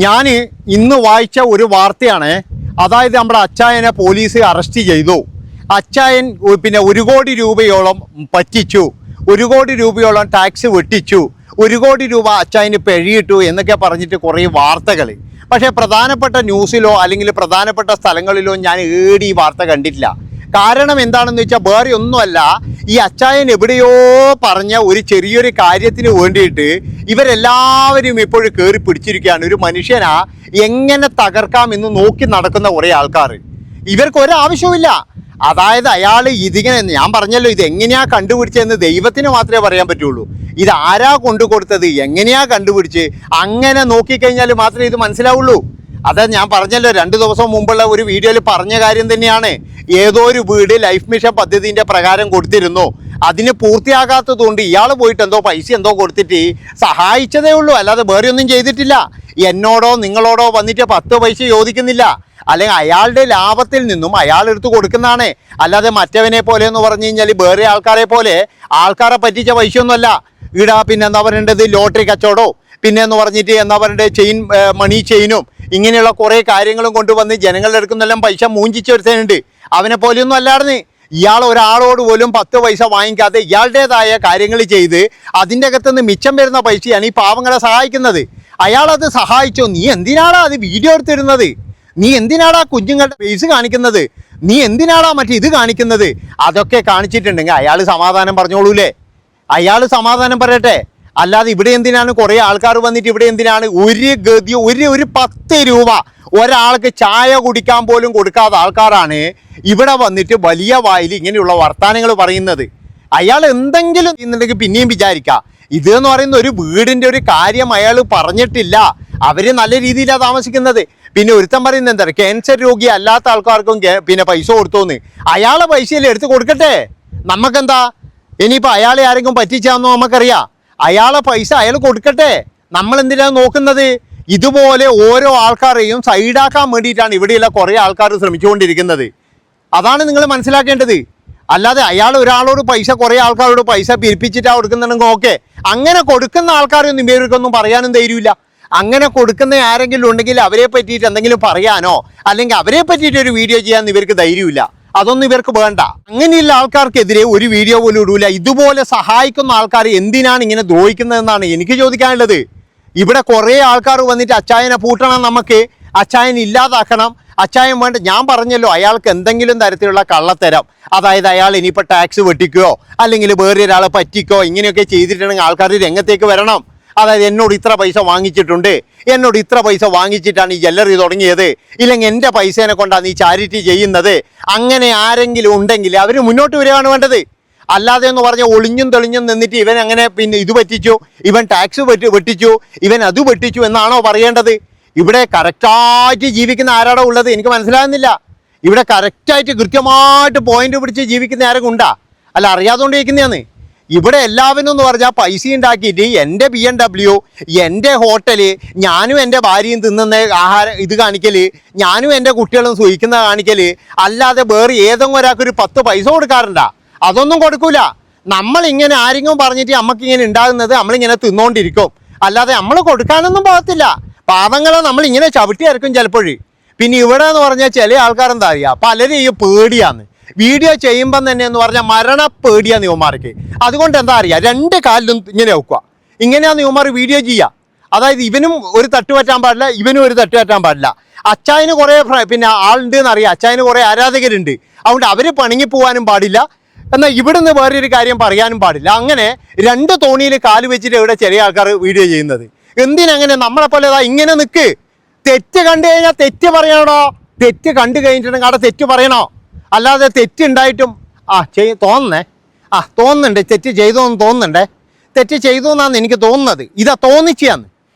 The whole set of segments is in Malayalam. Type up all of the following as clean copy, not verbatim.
ഞാൻ ഇന്ന് വായിച്ച ഒരു വാർത്തയാണ്. അതായത് നമ്മുടെ അച്ചായനെ പോലീസ് അറസ്റ്റ് ചെയ്തു. അച്ചായൻ പിന്നെ 1 കോടി രൂപയോളം പറ്റിച്ചു, 1 കോടി രൂപയോളം ടാക്സ് വെട്ടിച്ചു, 1 കോടി രൂപ അച്ചായന് പിഴയിട്ടു എന്നൊക്കെ പറഞ്ഞിട്ട് കുറേ വാർത്തകൾ. പക്ഷേ പ്രധാനപ്പെട്ട ന്യൂസിലോ അല്ലെങ്കിൽ പ്രധാനപ്പെട്ട സ്ഥലങ്ങളിലോ ഞാൻ ഈ വാർത്ത കണ്ടിട്ടില്ല. കാരണം എന്താണെന്ന് വെച്ചാൽ വേറെ ഒന്നുമല്ല, ഈ അച്ചായൻ എവിടെയോ പറഞ്ഞ ഒരു ചെറിയൊരു കാര്യത്തിന് വേണ്ടിയിട്ട് ഇവരെല്ലാവരും ഇപ്പോഴും കയറി പിടിച്ചിരിക്കുകയാണ്. ഒരു മനുഷ്യനാ എങ്ങനെ തകർക്കാമെന്ന് നോക്കി നടക്കുന്ന കുറേ ആൾക്കാർ. ഇവർക്ക് ഒരാവശ്യവുമില്ല. അതായത് അയാൾ ഇതിങ്ങനെ, ഞാൻ പറഞ്ഞല്ലോ, ഇത് എങ്ങനെയാ കണ്ടുപിടിച്ചതെന്ന് ദൈവത്തിന് മാത്രമേ പറയാൻ പറ്റുള്ളൂ. ഇത് ആരാ കൊണ്ടു കൊടുത്തത്, എങ്ങനെയാ കണ്ടുപിടിച്ച്, അങ്ങനെ നോക്കിക്കഴിഞ്ഞാൽ മാത്രമേ ഇത് മനസ്സിലാവുള്ളൂ. അത് ഞാൻ പറഞ്ഞല്ലോ, 2 ദിവസം മുമ്പുള്ള ഒരു വീഡിയോയിൽ പറഞ്ഞ കാര്യം തന്നെയാണ്. ഏതോ ഒരു വീട് ലൈഫ് മിഷൻ പദ്ധതിൻ്റെ പ്രകാരം കൊടുത്തിരുന്നു. അതിന് പൂർത്തിയാകാത്തതുകൊണ്ട് ഇയാൾ പോയിട്ട് എന്തോ പൈസ എന്തോ കൊടുത്തിട്ട് സഹായിച്ചതേ ഉള്ളൂ, അല്ലാതെ വേറെ ഒന്നും ചെയ്തിട്ടില്ല. എന്നോടോ നിങ്ങളോടോ വന്നിട്ട് 10 പൈസ ചോദിക്കുന്നില്ല. അല്ലെങ്കിൽ അയാളുടെ ലാഭത്തിൽ നിന്നും അയാൾ എടുത്ത് കൊടുക്കുന്നതാണ്. അല്ലാതെ മറ്റവനെ പോലെ എന്ന് പറഞ്ഞു കഴിഞ്ഞാൽ വേറെ ആൾക്കാരെ പോലെ ആൾക്കാരെ പറ്റിച്ച പൈസയൊന്നുമല്ല. ഇടാ പിന്നെ എന്താ പറയേണ്ടത്, ലോട്ടറി കച്ചവടോ, പിന്നെ എന്ന് പറഞ്ഞിട്ട് എന്താ പറയേണ്ടത് മണി ചെയിനും ഇങ്ങനെയുള്ള കുറേ കാര്യങ്ങളും കൊണ്ടുവന്ന് ജനങ്ങളുടെ അടുക്കുന്നെല്ലാം പൈസ മൂഞ്ചിച്ചൊരുത്തനുണ്ട്. അവനെ പോലെയൊന്നും അല്ലായിരുന്നു. ഇയാൾ ഒരാളോട് പോലും 10 പൈസ വാങ്ങിക്കാതെ ഇയാളുടേതായ കാര്യങ്ങൾ ചെയ്ത് അതിൻ്റെ അകത്തുനിന്ന് മിച്ചം വരുന്ന പൈസയാണ് ഈ പാവങ്ങളെ സഹായിക്കുന്നത്. അയാളത് സഹായിച്ചോ, നീ എന്തിനാടാ അത് വീഡിയോ എടുത്തിരുന്നത്, നീ എന്തിനാടാ കുഞ്ഞുങ്ങളുടെ ഫേസ് കാണിക്കുന്നത്, നീ എന്തിനാടാ ഇത് കാണിക്കുന്നത്? അതൊക്കെ കാണിച്ചിട്ടുണ്ടെങ്കിൽ അയാൾ സമാധാനം പറഞ്ഞോളൂലേ, അയാൾ സമാധാനം പറയട്ടെ. അല്ലാതെ ഇവിടെ എന്തിനാണ് കുറേ ആൾക്കാർ വന്നിട്ട് ഇവിടെ എന്തിനാണ് ഒരു ഗതി ഒരു 10 രൂപ ഒരാൾക്ക് ചായ കുടിക്കാൻ പോലും കൊടുക്കാത്ത ആൾക്കാരാണ് ഇവിടെ വന്നിട്ട് വലിയ വായിൽ ഇങ്ങനെയുള്ള വർത്തമാനങ്ങൾ പറയുന്നത്. അയാൾ എന്തെങ്കിലും ചെയ്യുന്നുണ്ടെങ്കിൽ പിന്നെയും വിചാരിക്കാം. ഇതെന്ന് പറയുന്ന ഒരു വീടിൻ്റെ ഒരു കാര്യം അയാൾ പറഞ്ഞിട്ടില്ല. അവർ നല്ല രീതിയിലാണ് താമസിക്കുന്നത്. പിന്നെ ഒരുത്തൻ പറയുന്നത് എന്താ, ക്യാൻസർ രോഗി അല്ലാത്ത ആൾക്കാർക്കും പിന്നെ പൈസ കൊടുത്തോന്ന്. അയാളെ പൈസയല്ലേ എടുത്ത് കൊടുക്കട്ടെ, നമുക്കെന്താ. ഇനിയിപ്പോൾ അയാളെ ആരെങ്കിലും പറ്റിച്ചാന്നോ നമുക്കറിയാം. അയാളെ പൈസ അയാൾ കൊടുക്കട്ടെ, നമ്മളെന്തിനാണ് നോക്കുന്നത്? ഇതുപോലെ ഓരോ ആൾക്കാരെയും സൈഡാക്കാൻ വേണ്ടിയിട്ടാണ് ഇവിടെയുള്ള കുറേ ആൾക്കാർ ശ്രമിച്ചുകൊണ്ടിരിക്കുന്നത്. അതാണ് നിങ്ങൾ മനസ്സിലാക്കേണ്ടത്. അല്ലാതെ അയാൾ ഒരാളോട് പൈസ കുറേ ആൾക്കാരോട് പൈസ പിരിപ്പിച്ചിട്ടാണ് കൊടുക്കുന്നുണ്ടെങ്കിൽ ഓക്കെ. അങ്ങനെ കൊടുക്കുന്ന ആൾക്കാരൊന്നും ഇവർക്കൊന്നും പറയാനും ധൈര്യമില്ല. അങ്ങനെ കൊടുക്കുന്ന ആരെങ്കിലും ഉണ്ടെങ്കിൽ അവരെ പറ്റിയിട്ട് എന്തെങ്കിലും പറയാനോ അല്ലെങ്കിൽ അവരെ പറ്റിയിട്ട് ഒരു വീഡിയോ ചെയ്യാൻ ഇവർക്ക് ധൈര്യമില്ല. അതൊന്നും ഇവർക്ക് വേണ്ട. അങ്ങനെയുള്ള ആൾക്കാർക്കെതിരെ ഒരു വീഡിയോ പോലും ഇടൂല. ഇതുപോലെ സഹായിക്കുന്ന ആൾക്കാർ എന്തിനാണ് ഇങ്ങനെ ദ്രോഹിക്കുന്നതെന്നാണ് എനിക്ക് ചോദിക്കാനുള്ളത്. ഇവിടെ കുറേ ആൾക്കാർ വന്നിട്ട് അച്ചായനെ പൂട്ടണം, നമുക്ക് അച്ചായൻ ഇല്ലാതാക്കണം, അച്ചായൻ വേണ്ട. ഞാൻ പറഞ്ഞല്ലോ, അയാൾക്ക് എന്തെങ്കിലും തരത്തിലുള്ള കള്ളത്തരം, അതായത് അയാൾ ഇനിയിപ്പോൾ ടാക്സ് വെട്ടിക്കുകയോ അല്ലെങ്കിൽ വേറെ ഒരാളെ പറ്റിക്കോ ഇങ്ങനെയൊക്കെ ചെയ്തിട്ടുണ്ടെങ്കിൽ ആൾക്കാർ രംഗത്തേക്ക് വരണം. അതായത് എന്നോട് ഇത്ര പൈസ വാങ്ങിച്ചിട്ടുണ്ട്, എന്നോട് ഇത്ര പൈസ വാങ്ങിച്ചിട്ടാണ് ഈ ജ്വല്ലറി തുടങ്ങിയത്, ഇല്ലെങ്കിൽ എൻ്റെ പൈസേനെ കൊണ്ടാണ് ഈ ചാരിറ്റി ചെയ്യുന്നത്. അങ്ങനെ ആരെങ്കിലും ഉണ്ടെങ്കിൽ അവർ മുന്നോട്ട് വരികയാണ് വേണ്ടത്. അല്ലാതെ എന്ന് പറഞ്ഞാൽ ഒളിഞ്ഞും തെളിഞ്ഞും നിന്നിട്ട് ഇവൻ അങ്ങനെ പിന്നെ ഇത് പറ്റിച്ചു, ഇവൻ ടാക്സ് വെട്ടിച്ചു, ഇവൻ അത് വെട്ടിച്ചു എന്നാണോ പറയേണ്ടത്? ഇവിടെ കറക്റ്റായിട്ട് ജീവിക്കുന്ന ആരാടോ ഉള്ളത് എനിക്ക് മനസ്സിലാകുന്നില്ല. ഇവിടെ കറക്റ്റായിട്ട് കൃത്യമായിട്ട് പോയിന്റ് പിടിച്ച് ജീവിക്കുന്ന ആരെങ്കിലും ഉണ്ടാ? അല്ല, അറിയാതുകൊണ്ട് ഇരിക്കുന്നതാണ്. ഇവിടെ എല്ലാവരും എന്ന് പറഞ്ഞാൽ പൈസ ഉണ്ടാക്കിയിട്ട് എൻ്റെ BMW, എൻ്റെ ഹോട്ടല്, ഞാനും എൻ്റെ ഭാര്യയും തിന്നുന്ന ആഹാരം ഇത് കാണിക്കൽ, ഞാനും എൻ്റെ കുട്ടികളും സുഖിക്കുന്ന കാണിക്കൽ, അല്ലാതെ വേറെ ഏതെങ്കിലും ഒരാൾക്കൊരു 10 പൈസ കൊടുക്കാറുണ്ടാ? അതൊന്നും കൊടുക്കൂല. നമ്മളിങ്ങനെ ആരെങ്കിലും പറഞ്ഞിട്ട് നമുക്കിങ്ങനെ ഉണ്ടാകുന്നത് നമ്മളിങ്ങനെ തിന്നുകൊണ്ടിരിക്കും. അല്ലാതെ നമ്മൾ കൊടുക്കാനൊന്നും പോകത്തില്ല. പാവങ്ങളെ നമ്മളിങ്ങനെ ചവിട്ടി ഇറക്കും ചിലപ്പോൾ. പിന്നെ ഇവിടെ എന്ന് പറഞ്ഞാൽ ചില ആൾക്കാരെന്താ അറിയുക, പലരും ഈ പേടിയാന്ന് വീഡിയോ ചെയ്യുമ്പം തന്നെ എന്ന് പറഞ്ഞാൽ മരണപ്പേടിയാന്ന് യുവമാർക്ക്. അതുകൊണ്ട് എന്താ അറിയുക, 2 കാലിലും ഇങ്ങനെ വെക്കുക. ഇങ്ങനെയാന്ന് യുവമാർ വീഡിയോ ചെയ്യുക. അതായത് ഇവനും ഒരു തട്ട് പറ്റാൻ പാടില്ല, ഇവനും ഒരു തട്ട് പറ്റാൻ പാടില്ല. അച്ചായന് കുറേ പിന്നെ ആളുണ്ട് എന്നറിയാം, അച്ചായന് കുറേ ആരാധകരുണ്ട്. അതുകൊണ്ട് അവർ പണങ്ങി പോകാനും പാടില്ല, എന്നാൽ ഇവിടുന്ന് വേറൊരു കാര്യം പറയാനും പാടില്ല. അങ്ങനെ 2 തോണിയിൽ കാല് വെച്ചിട്ട് ഇവിടെ ചില ആൾക്കാർ വീഡിയോ ചെയ്യുന്നത്. എന്തിനങ്ങനെ? നമ്മളെപ്പോലെ ഇങ്ങനെ നിൽക്ക്. തെറ്റ് കണ്ടു കഴിഞ്ഞാൽ തെറ്റ് പറയണോ, തെറ്റ് കണ്ടു കഴിഞ്ഞിട്ടുണ്ടെങ്കിൽ അവിടെ തെറ്റ് പറയണോ. അല്ലാതെ തെറ്റുണ്ടായിട്ടും തോന്നുന്നുണ്ട് തെറ്റ് ചെയ്തോന്ന് തോന്നുന്നുണ്ടേ, തെറ്റ് ചെയ്തു എന്നാണ് എനിക്ക് തോന്നുന്നത്. ഇതാ തോന്നിച്ചാന്ന്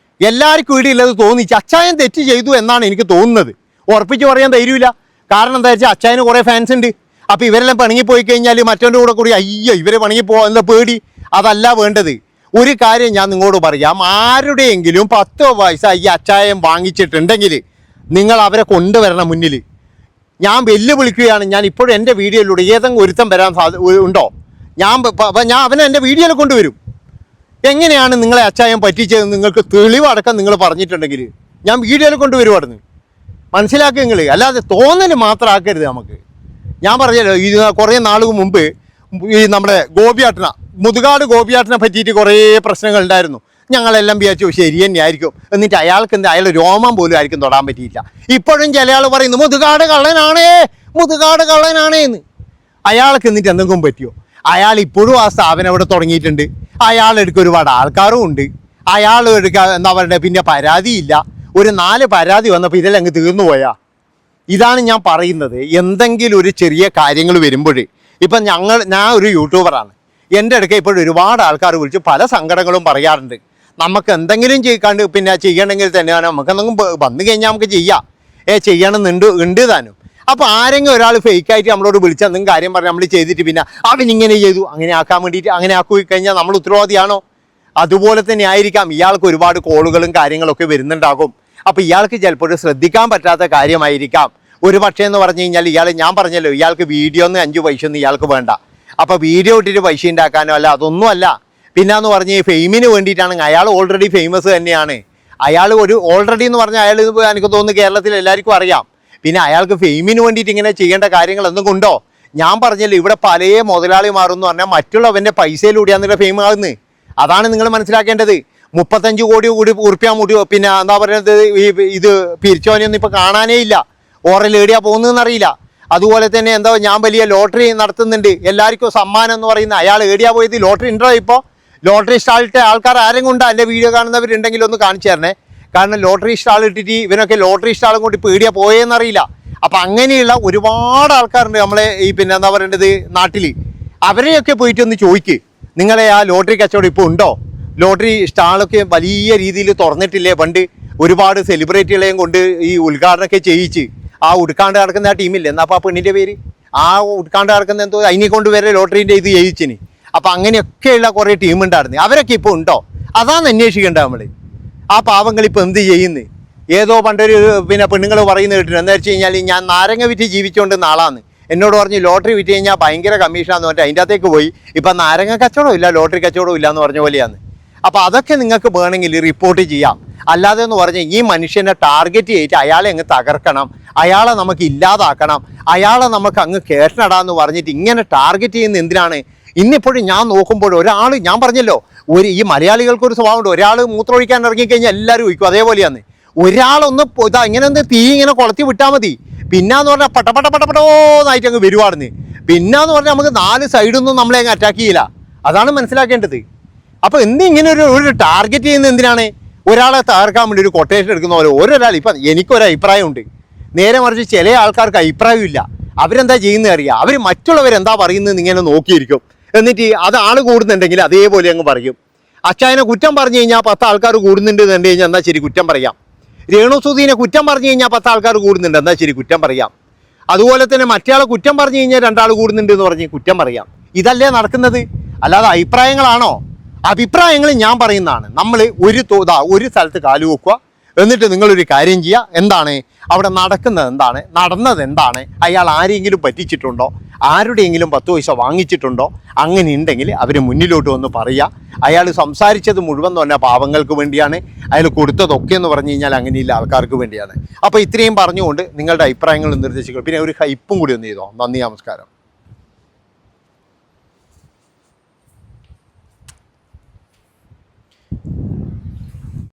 എല്ലാവർക്കും ഇടയില്ലത് തോന്നിച്ച്. അച്ചായൻ തെറ്റ് ചെയ്തു എന്നാണ് എനിക്ക് തോന്നുന്നത്. ഉറപ്പിച്ച് പറയാൻ ധൈര്യമില്ല. കാരണം എന്താ വെച്ചാൽ അച്ചായന് കുറേ ഫാൻസ് ഉണ്ട്. അപ്പോൾ ഇവരെല്ലാം പണങ്ങിപ്പോയി കഴിഞ്ഞാൽ മറ്റവൻ്റെ കൂടി അയ്യോ ഇവരെ പണങ്ങിപ്പോവാ എന്താ പേടി? അതല്ല വേണ്ടത്. ഒരു കാര്യം ഞാൻ നിങ്ങളോട് പറയാം, ആരുടെയെങ്കിലും 10 പൈസ ഈ അച്ചായം വാങ്ങിച്ചിട്ടുണ്ടെങ്കിൽ നിങ്ങൾ അവരെ കൊണ്ടുവരണം മുന്നിൽ. ഞാൻ വെല്ലുവിളിക്കുകയാണ്. ഞാൻ ഇപ്പോഴും എൻ്റെ വീഡിയോയിലൂടെ ഏതെങ്കിലും ഒരുത്തം വരാൻ ഉണ്ടോ? ഞാൻ അവനെ എൻ്റെ വീഡിയോയിൽ കൊണ്ടുവരും. എങ്ങനെയാണ് നിങ്ങളെ അച്ചായം പറ്റിച്ചത് നിങ്ങൾക്ക് തെളിവടക്കം നിങ്ങൾ പറഞ്ഞിട്ടുണ്ടെങ്കിൽ ഞാൻ വീഡിയോയിൽ കൊണ്ടുവരുമായിരുന്നു. മനസ്സിലാക്കുക നിങ്ങൾ, അല്ലാതെ തോന്നൽ മാത്രം ആക്കരുത് നമുക്ക്. ഞാൻ പറഞ്ഞല്ലോ, ഇത് കുറേ നാളുകൾ മുമ്പ് ഈ നമ്മുടെ മുതുകാട് ഗോപിയാട്ടനെ പറ്റിയിട്ട് കുറേ പ്രശ്നങ്ങൾ ഉണ്ടായിരുന്നു. ഞങ്ങളെല്ലാം വിചാരിച്ചു ശരി തന്നെയായിരിക്കും. എന്നിട്ട് അയാൾക്ക് അയാളുടെ രോമം പോലും ആയിരിക്കും തൊടാൻ പറ്റിയില്ല. ഇപ്പോഴും ചില ആൾ പറയുന്നു മുതുകാട് കള്ളനാണേ എന്ന്. അയാൾക്ക് എന്നിട്ട് എന്തെങ്കിലും പറ്റിയോ? അയാൾ ഇപ്പോഴും ആ സ്ഥാപനം ഇവിടെ തുടങ്ങിയിട്ടുണ്ട്. അയാളെടുക്ക ഒരുപാട് ആൾക്കാരും ഉണ്ട്. അയാൾ എടുക്കുക എന്താ പറയുക, പിന്നെ പരാതിയില്ല. ഒരു 4 പരാതി വന്നപ്പോൾ ഇതെല്ലാം അങ്ങ് തീർന്നു പോയാ. ഇതാണ് ഞാൻ പറയുന്നത്. എന്തെങ്കിലും ഒരു ചെറിയ കാര്യങ്ങൾ വരുമ്പോൾ ഇപ്പം ഞാൻ ഒരു യൂട്യൂബറാണ്. എൻ്റെ അടുക്ക ഇപ്പോഴും ഒരുപാട് ആൾക്കാർ വിളിച്ച് പല സങ്കടങ്ങളും പറയാറുണ്ട്. നമുക്ക് എന്തെങ്കിലും പിന്നെ ചെയ്യണമെങ്കിൽ തന്നെ നമുക്ക് എന്തെങ്കിലും വന്നു കഴിഞ്ഞാൽ നമുക്ക് ചെയ്യാം. ചെയ്യണമെന്നുണ്ട് താനും. അപ്പോൾ ആരെങ്കിലും ഒരാൾ ഫേക്കായിട്ട് നമ്മളോട് വിളിച്ച് എന്തെങ്കിലും കാര്യം പറഞ്ഞ് നമ്മൾ ചെയ്തിട്ട് പിന്നെ അവനിങ്ങനെ ചെയ്തു അങ്ങനെ ആക്കാൻ വേണ്ടിയിട്ട് അങ്ങനെ ആക്കി കഴിഞ്ഞാൽ നമ്മൾ ഉത്തരവാദിയാണോ? അതുപോലെ തന്നെ ആയിരിക്കാം ഇയാൾക്ക് ഒരുപാട് കോളുകളും കാര്യങ്ങളൊക്കെ വരുന്നുണ്ടാകും. അപ്പോൾ ഇയാൾക്ക് ചിലപ്പോൾ ശ്രദ്ധിക്കാൻ പറ്റാത്ത കാര്യമായിരിക്കാം. ഒരു പക്ഷേ എന്ന് പറഞ്ഞു കഴിഞ്ഞാൽ ഞാൻ പറഞ്ഞല്ലോ, ഇയാൾക്ക് വീഡിയോ 5 പൈസ ഒന്നും ഇയാൾക്ക് വേണ്ട. അപ്പോൾ വീഡിയോ ഇട്ടിട്ട് പൈസ ഉണ്ടാക്കാനോ അല്ല, അതൊന്നുമല്ല. പിന്നെന്ന് പറഞ്ഞ് ഫെയിമിന് വേണ്ടിയിട്ടാണെങ്കിൽ അയാൾ ഓൾറെഡി ഫേമസ് തന്നെയാണ്. അയാൾ ഓൾറെഡി എന്ന് പറഞ്ഞാൽ അയാൾ എനിക്ക് തോന്നുന്നു കേരളത്തിൽ എല്ലാവർക്കും അറിയാം. പിന്നെ അയാൾക്ക് ഫെയിമിന് വേണ്ടിയിട്ട് ഇങ്ങനെ ചെയ്യേണ്ട കാര്യങ്ങൾ എന്തെങ്കിലും ഉണ്ടോ? ഞാൻ പറഞ്ഞല്ലോ, ഇവിടെ പല മുതലാളിമാരെന്ന് പറഞ്ഞാൽ മറ്റുള്ളവൻ്റെ പൈസയിലൂടെയാണ് ഫെയിം ആകുന്നത്. അതാണ് നിങ്ങൾ മനസ്സിലാക്കേണ്ടത്. 35 കോടി ഉറുപ്പ്യ മുടി പിന്നെ എന്താ പറയുന്നത്, ഇത് പിരിച്ചോനെയൊന്നും ഇപ്പോൾ കാണാനേ ഇല്ല. ഓറൽ ഏടിയാ പോകുന്നതെന്ന് അറിയില്ല. അതുപോലെ തന്നെ എന്താ, ഞാൻ വലിയ ലോട്ടറി നടത്തുന്നുണ്ട്, എല്ലാവർക്കും സമ്മാനം എന്ന് പറയുന്ന അയാൾ ഏടിയാ പോയത്? ലോട്ടറി ഉണ്ടോ? ഇപ്പോൾ ലോട്ടറി സ്റ്റാളിട്ട് ആൾക്കാർ ആരെങ്കിലും ഉണ്ടോ? എൻ്റെ വീഡിയോ കാണുന്നവരുണ്ടെങ്കിൽ ഒന്ന് കാണിച്ചു തരണേ. കാരണം ലോട്ടറി സ്റ്റാൾ ഇട്ടിട്ട് ഇവനൊക്കെ ലോട്ടറി സ്റ്റാളും കൊണ്ട് ഇപ്പോൾ ഏടിയാ പോയെന്നറിയില്ല. അപ്പം അങ്ങനെയുള്ള ഒരുപാട് ആൾക്കാരുണ്ട് നമ്മളെ ഈ പിന്നെ എന്താ പറയേണ്ടത് നാട്ടിൽ. അവരെയൊക്കെ പോയിട്ട് ഒന്ന് ചോദിക്ക്, നിങ്ങളെ ആ ലോട്ടറി കച്ചവടം ഇപ്പോൾ ഉണ്ടോ? ലോട്ടറി സ്റ്റാളൊക്കെ വലിയ രീതിയിൽ തുറന്നിട്ടില്ലേ? പണ്ട് ഒരുപാട് സെലിബ്രിറ്റികളെയും കൊണ്ട് ഈ ഉദ്ഘാടനമൊക്കെ ചെയ്യിച്ച് ആ ഉടുക്കാണ്ട് കിടക്കുന്ന ആ ടീമില്ലേ, എന്നാ അപ്പോൾ ആ പെണ്ണിൻ്റെ പേര്, ആ ഉടുക്കാണ്ട് കിടക്കുന്ന എന്തോ അതിനെ കൊണ്ട് വരെ ലോട്ടറീൻ്റെ ഇത് ചെയ്യിച്ചിന്. അപ്പം അങ്ങനെയൊക്കെയുള്ള കുറേ ടീമുണ്ടായിരുന്നു. അവരൊക്കെ ഇപ്പോൾ ഉണ്ടോ? അതാണ് അന്വേഷിക്കേണ്ടത് നമ്മൾ. ആ പാവങ്ങൾ ഇപ്പോൾ എന്ത് ചെയ്യുന്നു? ഏതോ പണ്ടൊരു പിന്നെ പെണ്ണുങ്ങൾ പറയുന്നത് കേട്ടിട്ട് എന്താ വെച്ച് കഴിഞ്ഞാൽ, ഞാൻ നാരങ്ങ വിറ്റ് ജീവിച്ചുകൊണ്ടിരുന്ന ആളാന്ന്. എന്നോട് പറഞ്ഞ് ലോട്ടറി വിറ്റ് കഴിഞ്ഞാൽ ഭയങ്കര കമ്മീഷനാന്ന് പറഞ്ഞിട്ട് അതിൻ്റെ അകത്തേക്ക് പോയി. ഇപ്പം നാരങ്ങ കച്ചവടം ഇല്ല, ലോട്ടറി കച്ചവടവും ഇല്ല എന്ന് പറഞ്ഞ പോലെയാണ്. അപ്പോൾ അതൊക്കെ നിങ്ങൾക്ക് വേണമെങ്കിൽ റിപ്പോർട്ട് ചെയ്യാം. അല്ലാതെ എന്ന് പറഞ്ഞാൽ ഈ മനുഷ്യനെ ടാർഗറ്റ് ചെയ്തിട്ട് അയാളെ അങ്ങ് തകർക്കണം, അയാളെ നമുക്ക് ഇല്ലാതാക്കണം, അയാളെ നമുക്ക് അങ്ങ് കേട്ടടാന്ന് പറഞ്ഞിട്ട് ഇങ്ങനെ ടാർഗറ്റ് ചെയ്യുന്ന എന്തിനാണ്? ഇന്നിപ്പോഴും ഞാൻ നോക്കുമ്പോൾ ഒരാൾ, ഞാൻ പറഞ്ഞല്ലോ, ഈ മലയാളികൾക്കൊരു സ്വഭാവമുണ്ട്. ഒരാൾ മൂത്രമൊഴിക്കാൻ ഇറങ്ങിക്കഴിഞ്ഞാൽ എല്ലാവരും ഒഴിക്കും. അതേപോലെയാണ്. ഒരാളൊന്ന് ഇങ്ങനെ തീ ഇങ്ങനെ കൊളത്തി വിട്ടാൽ മതി. പിന്നെന്ന് പറഞ്ഞാൽ പട്ടപടോന്നായിട്ട് അങ്ങ് വരുവാടുന്ന്. പിന്നെന്ന് പറഞ്ഞാൽ നമുക്ക് 4 സൈഡൊന്നും നമ്മളെ അങ്ങ് അറ്റാക്ക് ചെയ്യില്ല. അതാണ് മനസ്സിലാക്കേണ്ടത്. അപ്പോൾ ഇങ്ങനെ ഒരു ടാർഗറ്റ് ചെയ്യുന്നത് എന്തിനാണ്? ഒരാളെ തകർക്കാൻ വേണ്ടി ഒരു കൊട്ടേഷൻ എടുക്കുന്ന പോലെ ഒരാൾ. ഇപ്പം എനിക്കൊരു അഭിപ്രായമുണ്ട്, നേരെ മറിച്ച് ചില ആൾക്കാർക്ക് അഭിപ്രായമില്ല. അവരെന്താ ചെയ്യുന്നത് അറിയാം, അവർ മറ്റുള്ളവരെന്താ പറയുന്നത് ഇങ്ങനെ നോക്കിയിരിക്കും. എന്നിട്ട് അത് ആൾ കൂടുന്നുണ്ടെങ്കിൽ അതേപോലെ അങ്ങ് പറയും. അച്ചായനെ കുറ്റം പറഞ്ഞു കഴിഞ്ഞാൽ 10 ആൾക്കാർ കൂടുന്നുണ്ട് എന്ന് കണ്ടു കഴിഞ്ഞാൽ എന്നാൽ ശരി കുറ്റം പറയാം. രേണുസുധീനെ കുറ്റം പറഞ്ഞു കഴിഞ്ഞാൽ 10 ആൾക്കാർ കൂടുന്നുണ്ട്, എന്നാൽ ശരി കുറ്റം പറയാം. അതുപോലെ തന്നെ മറ്റയാളെ കുറ്റം പറഞ്ഞു കഴിഞ്ഞാൽ 2 ആൾ കൂടുന്നുണ്ട് എന്ന് പറഞ്ഞ് കുറ്റം പറയാം. ഇതല്ലേ നടക്കുന്നത്? അല്ലാതെ അഭിപ്രായങ്ങളാണോ? അഭിപ്രായങ്ങൾ ഞാൻ പറയുന്നതാണ്. നമ്മൾ ഒരു സ്ഥലത്ത് കാല് വെക്കുക, എന്നിട്ട് നിങ്ങളൊരു കാര്യം ചെയ്യുക. എന്താണ് അവിടെ നടക്കുന്നത്, എന്താണ് നടന്നത്, എന്താണ് അയാൾ ആരെങ്കിലും പറ്റിച്ചിട്ടുണ്ടോ, ആരുടെയെങ്കിലും 10 പൈസ വാങ്ങിച്ചിട്ടുണ്ടോ? അങ്ങനെ ഉണ്ടെങ്കിൽ അവർ മുന്നിലോട്ട് വന്ന് പറയുക. അയാൾ സംസാരിച്ചത് മുഴുവൻ തന്നെ പാവങ്ങൾക്ക് വേണ്ടിയാണ്, അയാൾ കൊടുത്തതൊക്കെ എന്ന് പറഞ്ഞു കഴിഞ്ഞാൽ അങ്ങനെയുള്ള ആൾക്കാർക്ക് വേണ്ടിയാണ്. അപ്പോൾ ഇത്രയും പറഞ്ഞുകൊണ്ട് നിങ്ങളുടെ അഭിപ്രായങ്ങളും നിർദ്ദേശിക്കും. പിന്നെ ഒരു ഹൈപ്പും കൂടി ഒന്ന് ചെയ്തോ. നന്ദി, നമസ്കാരം.